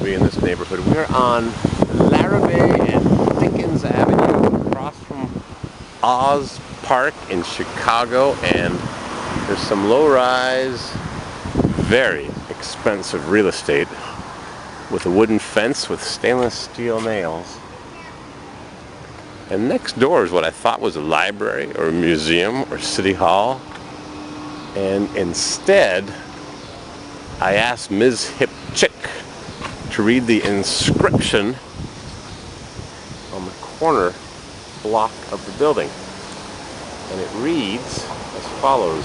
be in this neighborhood. We're on Larrabee and Dickens Avenue across from Oz Park in Chicago, and there's some low-rise, very expensive real estate with a wooden fence with stainless steel nails. And next door is what I thought was a library or a museum or city hall. And instead, I asked MsHipChic to read the inscription on the corner block of the building. And it reads as follows: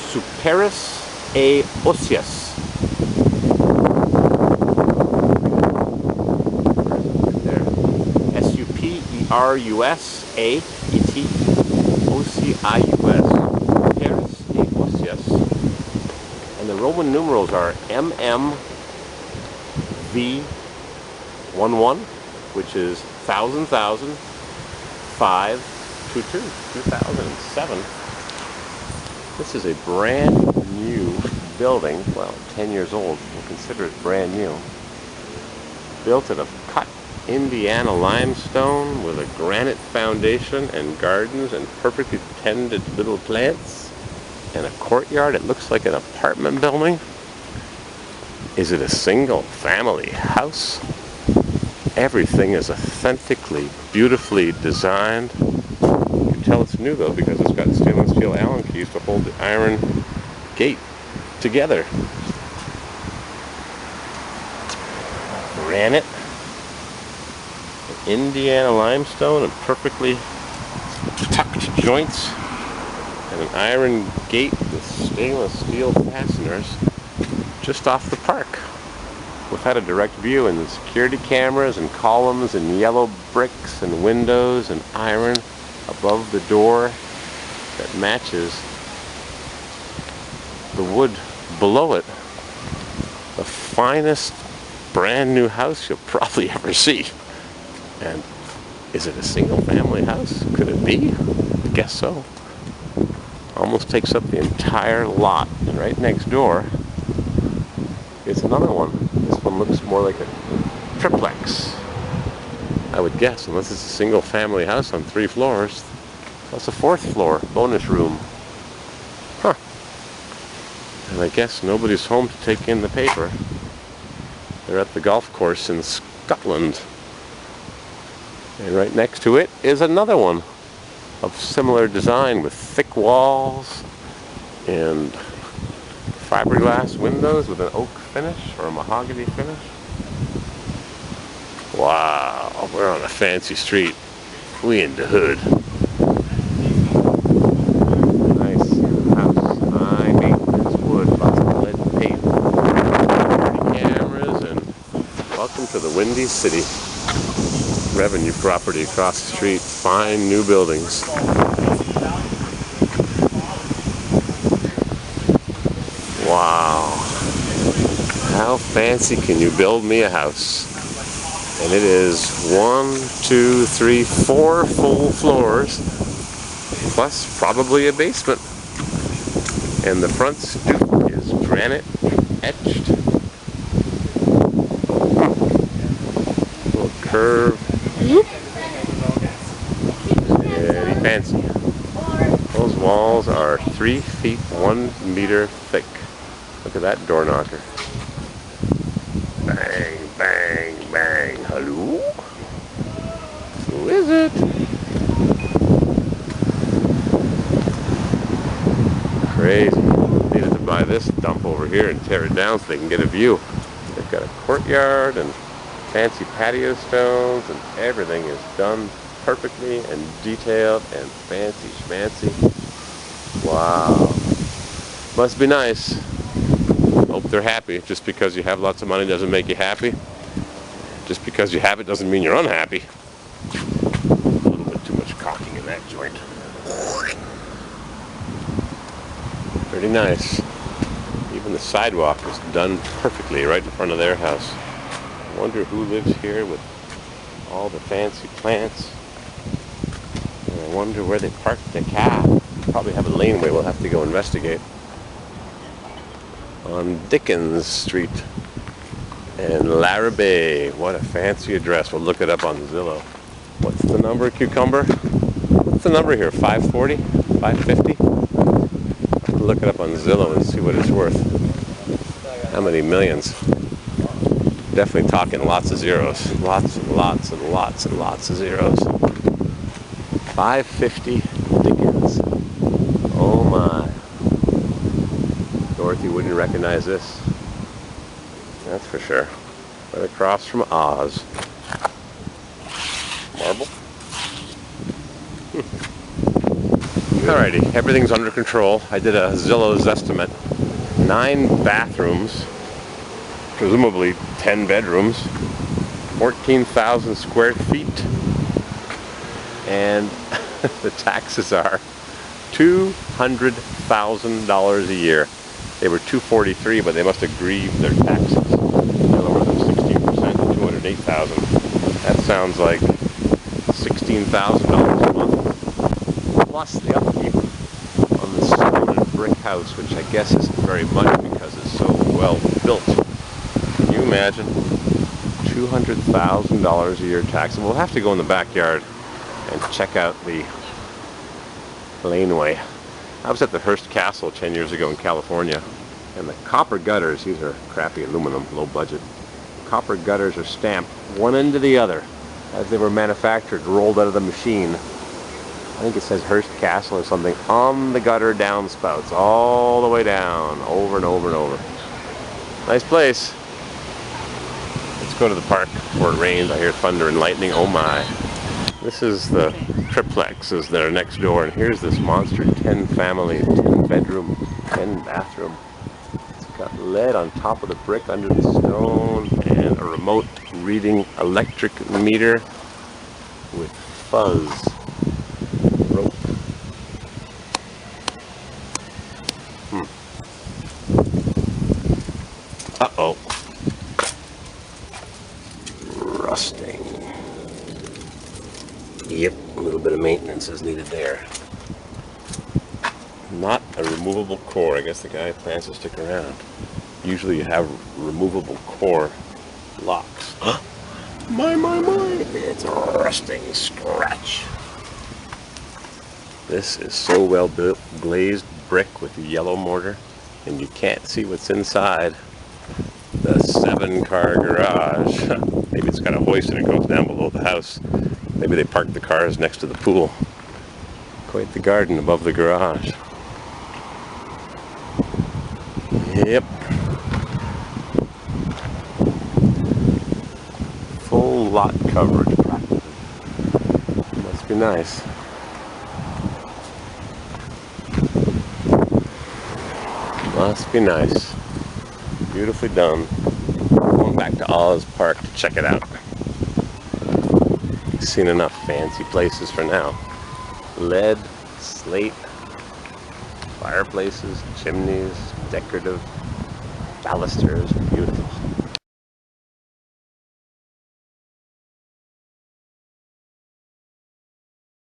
Superis Eosius. S-U-P-E-R-U-S-A-E-T-O-C-I-U-S. Superis Eosius. And the Roman numerals are MMV11, which is 1000, 522, 2007. This is a brand new building, well, 10 years old, we'll consider it brand new. Built out of cut Indiana limestone with a granite foundation and gardens and perfectly tended little plants and a courtyard. It looks like an apartment building. Is it a single family house? Everything is authentically, beautifully designed. You can tell it's new though because it's got stainless steel Allen keys to hold the iron gate together. Granite, Indiana limestone, and perfectly tucked joints, and an iron gate with stainless steel fasteners just off the park. We've had a direct view, and the security cameras and columns and yellow bricks and windows and iron above the door that matches the wood below it. The finest brand new house you'll probably ever see. And is it a single family house? Could it be? I guess so. Almost takes up the entire lot. And right next door is another one. This one looks more like a triplex, I would guess, unless it's a single family house on 3 floors. Plus a 4th floor bonus room. Huh. And I guess nobody's home to take in the paper. They're at the golf course in Scotland. And right next to it is another one of similar design with thick walls and fiberglass windows with an oak finish or a mahogany finish. Wow, we're on a fancy street. We in the hood. Nice house, high maintenance wood, lots of lead paint, cameras, and welcome to the Windy City. Revenue property across the street, fine new buildings. Wow. How fancy can you build me a house? And it is 1, 2, 3, 4 full floors, plus probably a basement. And the front stoop is granite etched. Little curve. Very fancy. Those walls are 3 feet 1 meter thick. Look at that door knocker. Bang, bang, bang. Hello? Who is it? Crazy. Needed to buy this dump over here and tear it down so they can get a view. They've got a courtyard and fancy patio stones, and everything is done perfectly and detailed and fancy schmancy. Wow. Must be nice. Hope they're happy. Just because you have lots of money doesn't make you happy. Just because you have it doesn't mean you're unhappy. A little bit too much caulking in that joint. Pretty nice. Even the sidewalk is done perfectly right in front of their house. I wonder who lives here with all the fancy plants. And I wonder where they parked the car. Probably have a laneway we'll have to go investigate. On Dickens Street. And Larrabee, what a fancy address. We'll look it up on Zillow. What's the number, Cucumber? What's the number here, 540? 550? I'll look it up on Zillow and see what it's worth. How many millions? Definitely talking lots of zeros. Lots and lots and lots and lots of zeros. 550 Dickens. Oh my. Dorothy wouldn't recognize this. That's for sure. Right across from Oz. Marble. Alrighty, everything's under control. I did a Zillow's estimate. 9 bathrooms, presumably 10 bedrooms, 14,000 square feet, and the taxes are $200,000 a year. They were $243,000, but they must have grieved their taxes. They lowered them 16% to $208,000. That sounds like $16,000 a month, plus the upkeep on the solid brick house, which I guess isn't very much because it's so well built. Can you imagine? $200,000 a year tax. We'll have to go in the backyard and check out the laneway. I was at the Hearst Castle 10 years ago in California, and the copper gutters, these are crappy aluminum, low budget, copper gutters are stamped one into the other as they were manufactured, rolled out of the machine. I think it says Hearst Castle or something on the gutter downspouts, all the way down, over and over and over. Nice place. Let's go to the park before it rains. I hear thunder and lightning. Oh my. This is the triplexes that are next door, and here's this monster 10 family, 10 bedroom, 10 bathroom. It's got lead on top of the brick under the stone, and a remote reading electric meter with fuzz rope. Uh-oh. Rusting. Yep, a little bit of maintenance is needed there. Not a removable core. I guess the guy plans to stick around. Usually you have removable core locks. My. It's a rusting scratch. This is so well built, glazed brick with yellow mortar, and you can't see what's inside the 7-car garage. Maybe it's got a hoist and it goes down below the house. Maybe they parked the cars next to the pool. Quite the garden above the garage. Yep. Full lot coverage practically. Must be nice. Must be nice. Beautifully done. Going back to Oz Park to check it out. Seen enough fancy places for now. Lead, slate, fireplaces, chimneys, decorative balusters, beautiful.